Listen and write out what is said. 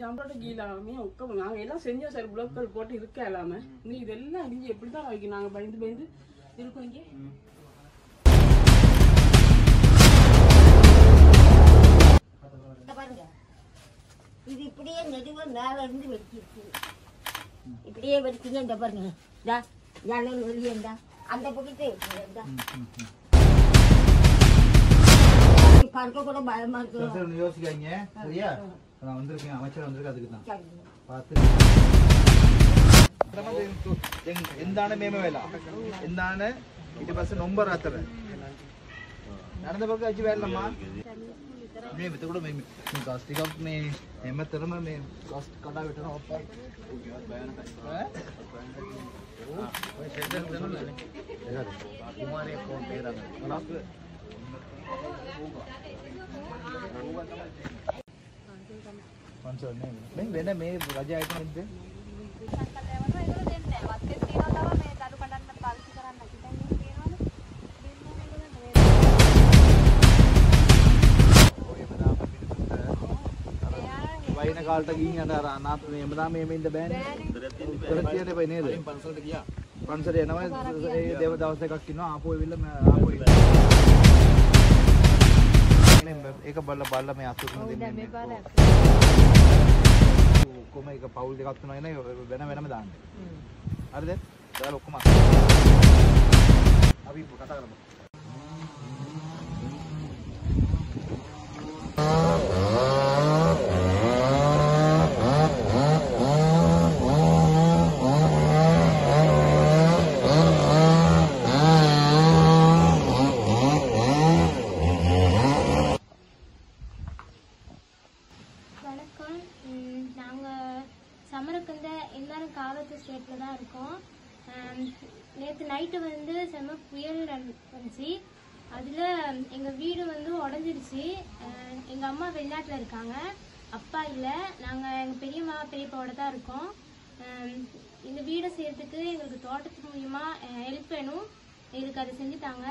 ஜாம்போட கீழாமே உட்காந்து நாங்கள் எல்லாம் செஞ்சோம் சார் புளோக்கல் போட்டு இருக்க எல்லாமே நீ இதெல்லாம் அடிஞ்சு எப்படி தான் வைக்கணும் நாங்கள் பயந்து பயந்து இருக்கோம் இங்கே பாருங்க இது இப்படியே நெடுவா மேல இருந்து வெடிச்சிருக்கு இப்படியே வெடிச்சிங்க இந்த பாருங்க ஜன்னல் வெளியேண்டா அந்த பக்கத்தே பார்க்க கூட பயமா இருக்கு யோசிக்காங்க சரியா நான் வந்திருக்கேன் அமைச்சர் வந்திருக்கு அதுக்கு தான் பார்த்து എന്താണ് മേമവേല എന്താണ് ഇത് ബസ് നമ്പർ അത്ര നടന്ന പಕ್ಕ അച്ഛ വേലമ്മ මේ මෙතකොට මේ ගස් ටිකක් මේ හැමතරම මේ ගස් කඩා වැටෙනවා ඔප්පයි ඔය ෂෙල්ටර් දෙන්නනේ ඒකද කුමාරේ ෆෝන් පේරගන්න පන්සල් නේ වෙන මේ රජ අයිටම් ඉද්ද වයින් කාලට ගිහින් අර අනාථ මේ එමදාම මේ ඉන්න බෑනේ. කරතියට එපා නේද? පන්සලට ගියා. පන්සලට එනවා ඒ දේව දවස් එකක් ඉන්නවා ආපහු එවිල්ලා ආපහු ඉන්න. ඒක බල්ලා මේ අසුතුන දෙන්නේ. කොහොම එක පවුල් දෙකක් තුනයි නේ වෙනම දාන්නේ. හරිද? දාලා ඔක්කොම අපි කතා කරමු. சமரக்கந்த எல்லாரும் காவத்து ஸ்டேட்டில் தான் இருக்கோம். நேற்று நைட்டு வந்து செம்ம புயல் வந்துச்சு. அதில் எங்கள் வீடு வந்து உடஞ்சிருச்சு. எங்கள் அம்மா வெளிநாட்டில் இருக்காங்க, அப்பா இல்லை. நாங்கள் எங்கள் பெரியம்மா பெரியப்பாவோட தான் இருக்கோம். இந்த வீடை செய்யறதுக்கு எங்களுக்கு தோட்டத்து மூலியமா ஹெல்ப் வேணும். எங்களுக்கு அதை செஞ்சுட்டாங்க.